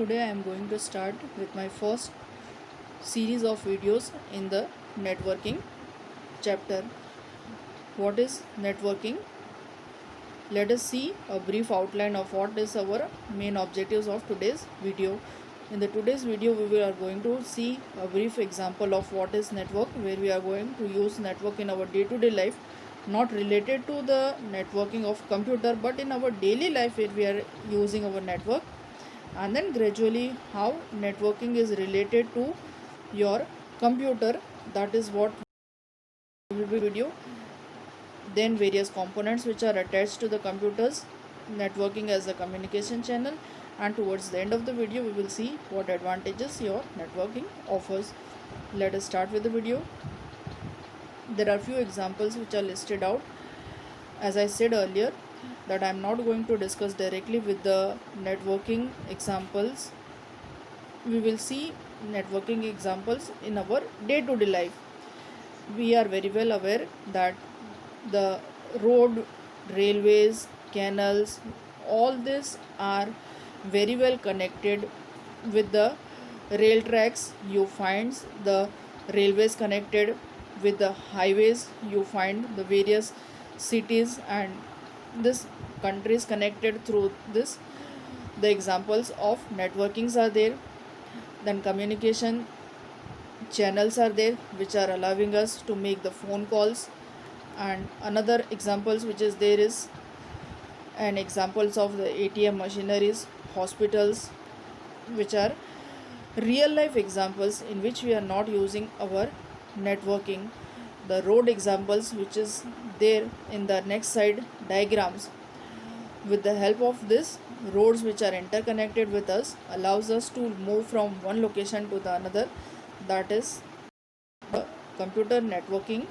Today I am going to start with my first series of videos in the networking chapter. What is networking? Let us see a brief outline of what is our main objectives of today's video. In the today's video we are going to see a brief example of what is network, where we are going to use network in our day-to-day life, not related to the networking of computer but in our daily life where we are using our network, and then gradually how networking is related to your computer. That is what will be video. Then various components which are attached to the computers, networking as a communication channel, and towards the end of the video we will see what advantages your networking offers. Let us start with the video. There are few examples which are listed out. As I said earlier, that I am not going to discuss directly with the networking examples. We will see networking examples in our day-to-day life. We are very well aware that the road, railways, canals, all this are very well connected with the rail tracks. You find the railways connected with the highways. You find the various cities and this country is connected through this. The examples of networkings are there. Then communication channels are there which are allowing us to make the phone calls. And another examples which is there is an examples of the ATM machineries, hospitals, which are real life examples in which we are not using our networking. The road examples which is there in the next side diagrams. With the help of this, roads which are interconnected with us allows us to move from one location to the another. That is the computer networking.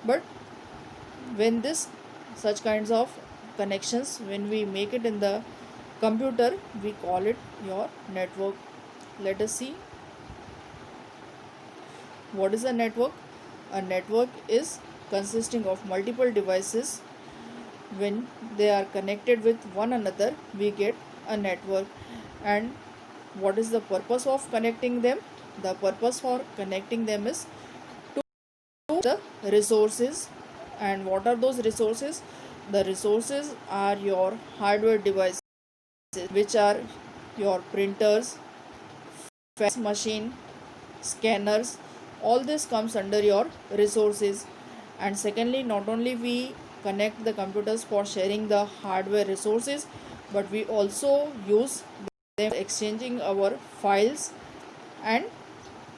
But when this such kinds of connections, when we make it in the computer, we call it your network. Let us see what is a network. A network is consisting of multiple devices. When they are connected with one another, we get a network. And what is the purpose of connecting them? The purpose for connecting them is to the resources. And what are those resources? The resources are your hardware devices, which are your printers, fax machine, scanners. All this comes under your resources. And secondly, not only we connect the computers for sharing the hardware resources, but we also use them exchanging our files. And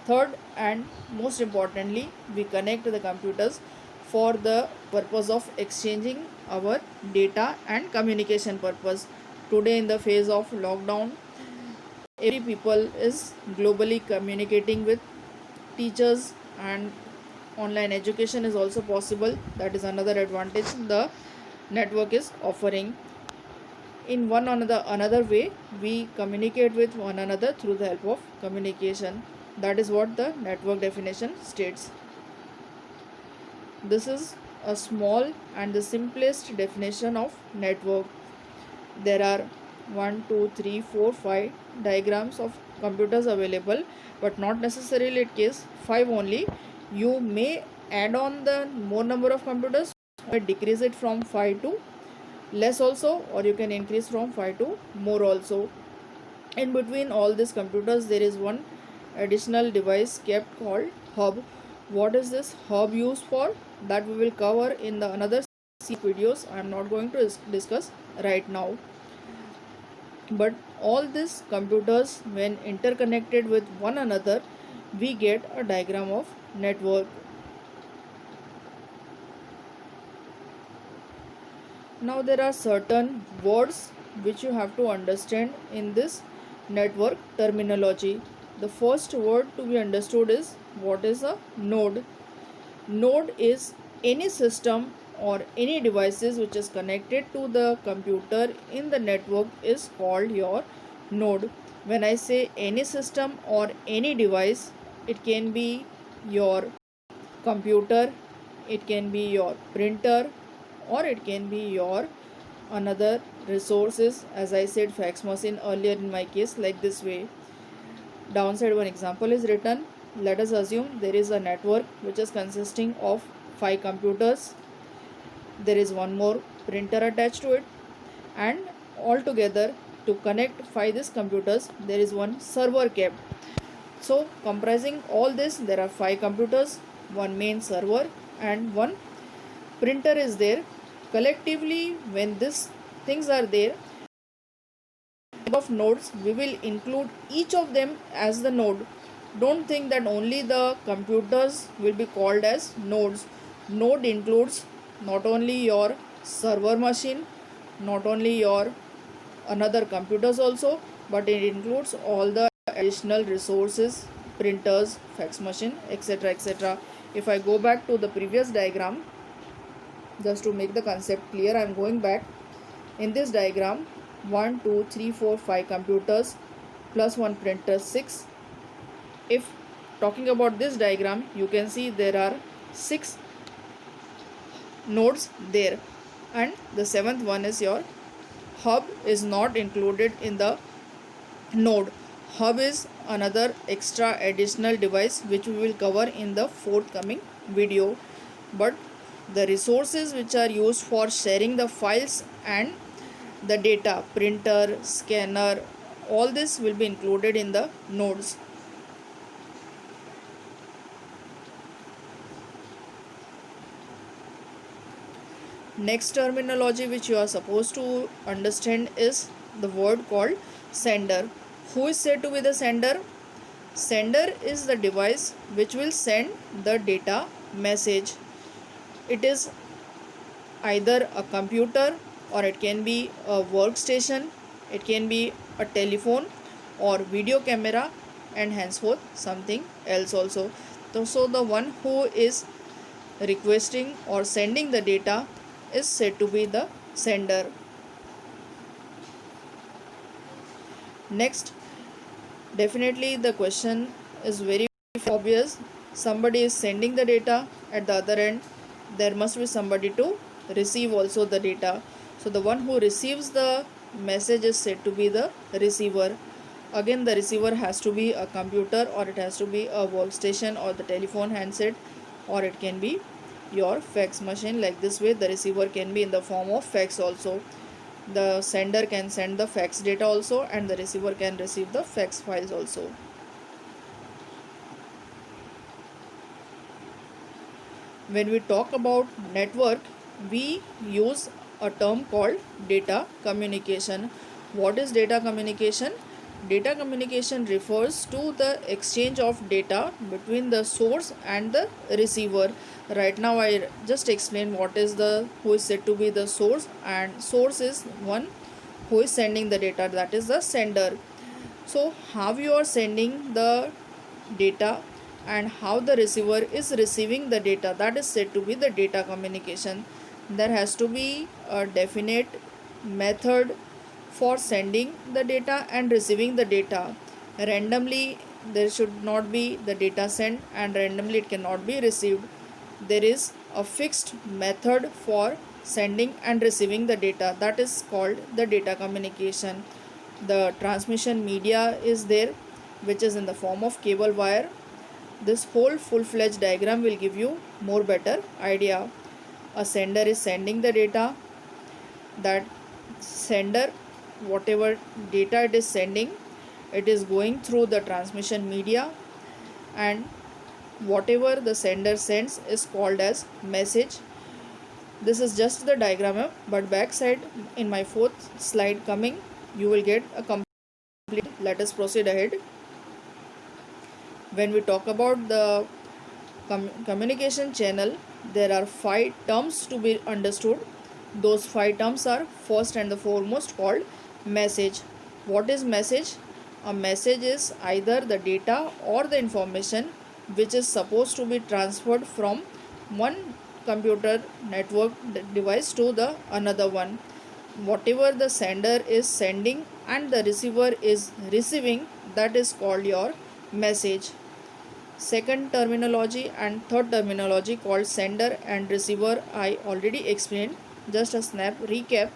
third and most importantly, we connect the computers for the purpose of exchanging our data and communication purpose. Today in the phase of lockdown, every people is globally communicating with teachers, and online education is also possible. That is another advantage the network is offering. In one another way, we communicate with one another through the help of communication. That is what the network definition states. This is a small and the simplest definition of network. There are 1 2 3 4 5 diagrams of computers available, but not necessarily it case 5 only. You may add on the more number of computers, or decrease it from 5 to less also, or you can increase from 5 to more also. In between all these computers there is one additional device kept called hub. What is this hub used for? That we will cover in the another videos. I am not going to discuss right now. But all these computers, when interconnected with one another, we get a diagram of network. Now there are certain words which you have to understand in this network terminology. The first word to be understood is what is a node. Node is any system or any devices which is connected to the computer in the network is called your node. When I say any system or any device, it can be your computer, it can be your printer, or it can be your another resource is, as I said, fax machine earlier in my case, like this way. Downside one example is written. Let us assume there is a network which is consisting of 5 computers. There is one more printer attached to it, and altogether to connect 5 these computers there is one server kept. So comprising all this, there are 5 computers, one main server and one printer is there. Collectively, when these things are there, of nodes, we will include each of them as the node. Don't think that only the computers will be called as nodes. Node includes not only your server machine, not only your another computers also, but it includes all the additional resources, printers, fax machine, etc, etc. If I go back to the previous diagram, just to make the concept clear, I am going back. In this diagram, 1 2 3 4 5 computers plus one printer, 6. If talking about this diagram, you can see there are 6 nodes there, and the 7th one is your hub is not included in the node. Hub is another extra additional device which we will cover in the forthcoming video. But the resources which are used for sharing the files and the data, printer, scanner, all this will be included in the nodes. Next terminology which you are supposed to understand is the word called sender. Who is said to be the sender? Sender is the device which will send the data message. It is either a computer, or it can be a workstation, it can be a telephone or video camera, and henceforth something else also. So the one who is requesting or sending the data is said to be the sender. Next, definitely the question is very obvious. Somebody is sending the data, at the other end there must be somebody to receive also the data. So the one who receives the message is said to be the receiver. Again, the receiver has to be a computer, or it has to be a workstation or the telephone handset, or it can be your fax machine. Like this way, the receiver can be in the form of fax also. The sender can send the fax data also, and the receiver can receive the fax files also. When we talk about network, we use a term called data communication. What is data communication? Data communication refers to the exchange of data between the source and the receiver. Right now I just explained what is the who is said to be the source, and source is one who is sending the data, that is the sender. So how you are sending the data and how the receiver is receiving the data, that is said to be the data communication. There has to be a definite method for sending the data and receiving the data. Randomly there should not be the data sent, and randomly it cannot be received. There is a fixed method for sending and receiving the data, that is called the data communication. The transmission media is there, which is in the form of cable wire. This whole full-fledged diagram will give you more better idea. A sender is sending the data. That sender, whatever data it is sending, it is going through the transmission media, and whatever the sender sends is called as message. This is just the diagram, but backside in my 4th slide coming, you will get a complete. Let us proceed ahead. When we talk about the communication channel, there are 5 terms to be understood. Those 5 terms are first and the foremost called message. What is message? A message is either the data or the information which is supposed to be transferred from one computer network device to the another one. Whatever the sender is sending and the receiver is receiving, that is called your message. Second terminology and third terminology called sender and receiver I already explained. Just a snap recap.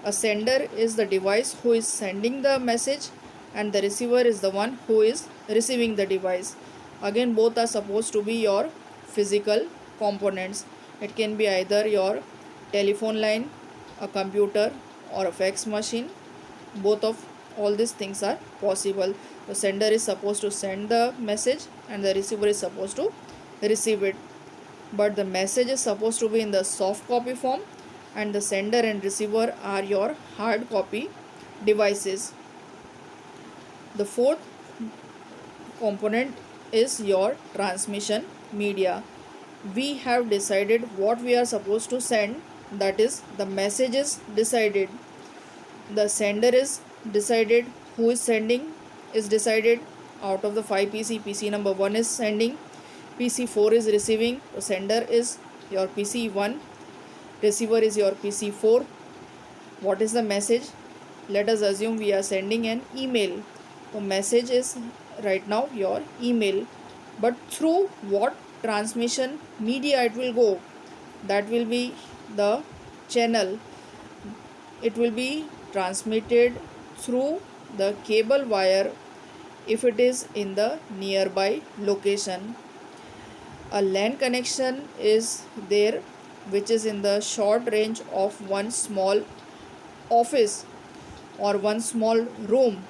A sender is the device who is sending the message, and the receiver is the one who is receiving the device. Again, both are supposed to be your physical components. It can be either your telephone line, a computer, or a fax machine. Both of all these things are possible. The sender is supposed to send the message and the receiver is supposed to receive it, but the message is supposed to be in the soft copy form, and the sender and receiver are your hard copy devices. The fourth component is your transmission media. We have decided what we are supposed to send, that is, the message is decided, the sender is decided, who is sending is decided. Out of the 5 PC number 1 is sending, PC 4 is receiving. So sender is your PC 1, receiver is your PC 4. What is the message? Let us assume we are sending an email. So message is right now your email, but through what transmission media it will go? That will be the channel. It will be transmitted through the cable wire if it is in the nearby location. A LAN connection is there which is in the short range of one small office or one small room.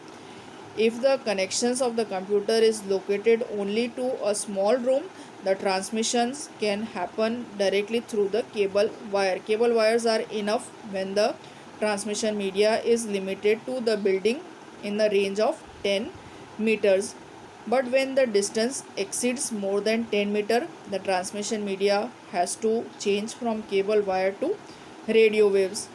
If the connections of the computer is located only to a small room, the transmissions can happen directly through the cable wire. Cable wires are enough when the transmission media is limited to the building in the range of 10 meters. But when the distance exceeds more than 10 meter, the transmission media has to change from cable wire to radio waves.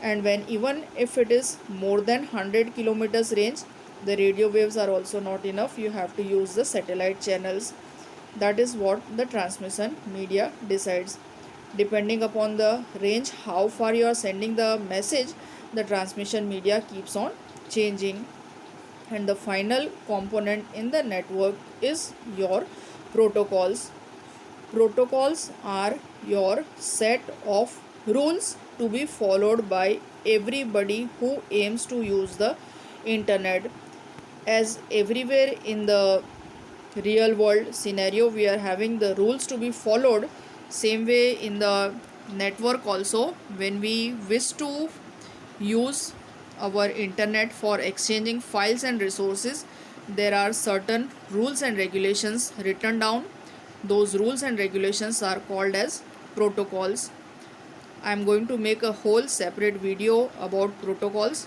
And when even if it is more than 100 kilometers range, the radio waves are also not enough. You have to use the satellite channels. That is what the transmission media decides. Depending upon the range, how far you are sending the message, the transmission media keeps on changing. And the final component in the network is your protocols. Protocols are your set of rules to be followed by everybody who aims to use the internet. As everywhere in the real world scenario we are having the rules to be followed, same way in the network also, when we wish to use our internet for exchanging files and resources, there are certain rules and regulations written down. Those rules and regulations are called as protocols. I am going to make a whole separate video about protocols.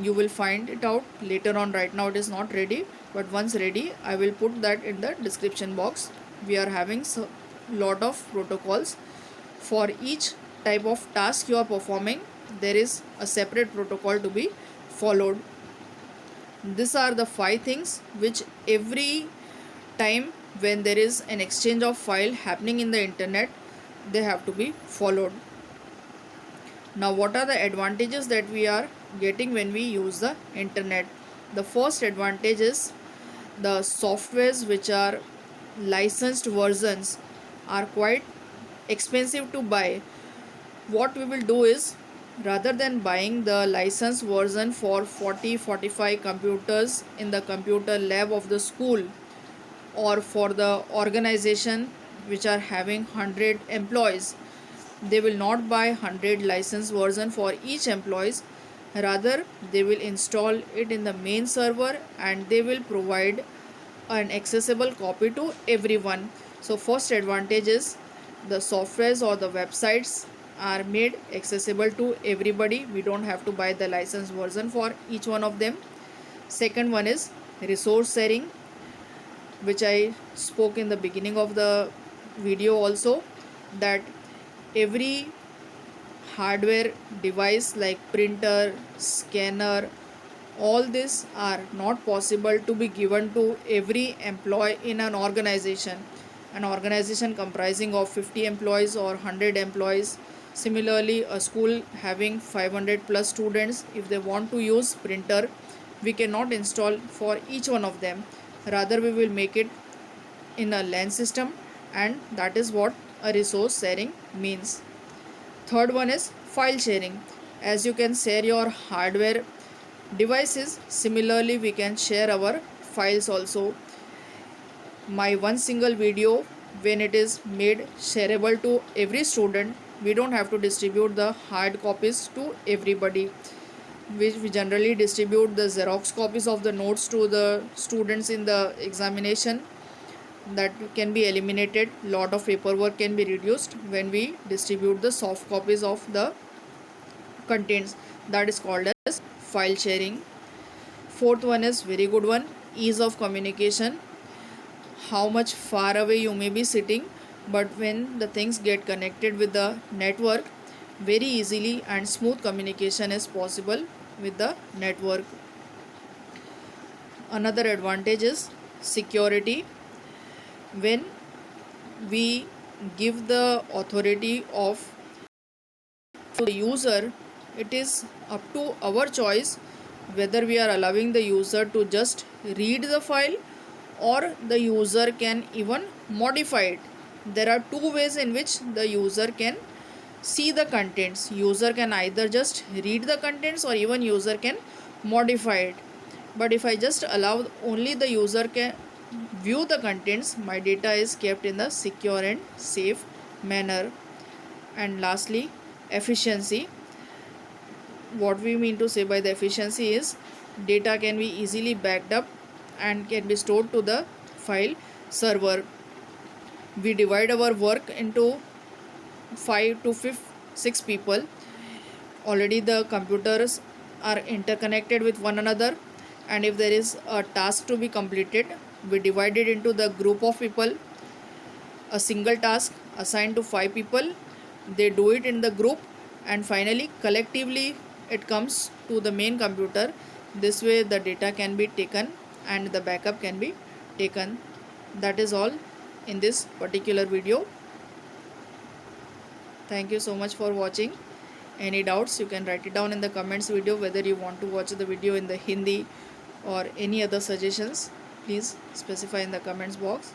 You will find it out later on. Right now it is not ready, but once ready I will put that in the description box. We are having a lot of protocols. For each type of task you are performing, there is a separate protocol to be followed. These are the 5 things which every time when there is an exchange of file happening in the internet, they have to be followed. Now what are the advantages that we are getting when we use the internet? The first advantage is the softwares which are licensed versions are quite expensive to buy. What we will do is, rather than buying the licensed version for 40-45 computers in the computer lab of the school, or for the organization which are having 100 employees, they will not buy 100 license version for each employees. Rather, they will install it in the main server and they will provide an accessible copy to everyone. So first advantage is the softwares or the websites are made accessible to everybody. We don't have to buy the license version for each one of them. Second one is resource sharing, which I spoke in the beginning of the video also, that every hardware device like printer, scanner, all these are not possible to be given to every employee in an organization. An organization comprising of 50 employees or 100 employees. Similarly, a school having 500 plus students, if they want to use printer, we cannot install for each one of them. Rather, we will make it in a LAN system, and that is what a resource sharing means. Third one is file sharing. As you can share your hardware devices, similarly we can share our files also. My one single video, when it is made shareable to every student, we don't have to distribute the hard copies to everybody. We generally distribute the Xerox copies of the notes to the students in the examination. That can be eliminated. Lot of paperwork can be reduced when we distribute the soft copies of the contents. That is called as file sharing. Fourth one is very good one, ease of communication. How much far away you may be sitting, but when the things get connected with the network, very easily and smooth communication is possible with the network. Another advantage is security. When we give the authority of the user, it is up to our choice whether we are allowing the user to just read the file or the user can even modify it. There are two ways in which the user can see the contents. User can either just read the contents or even user can modify it. But if I just allow only the user can view the contents, my data is kept in the secure and safe manner. And lastly, efficiency. What we mean to say by the efficiency is data can be easily backed up and can be stored to the file server. We divide our work into 5 to 6 people. Already the computers are interconnected with one another, and if there is a task to be completed, we divide it into the group of people. A single task assigned to 5 people, they do it in the group, and finally collectively it comes to the main computer. This way the data can be taken and the backup can be taken. That is all in this particular video. Thank you so much for watching. Any doubts, you can write it down in the comments video, whether you want to watch the video in the Hindi or any other suggestions, please specify in the comments box.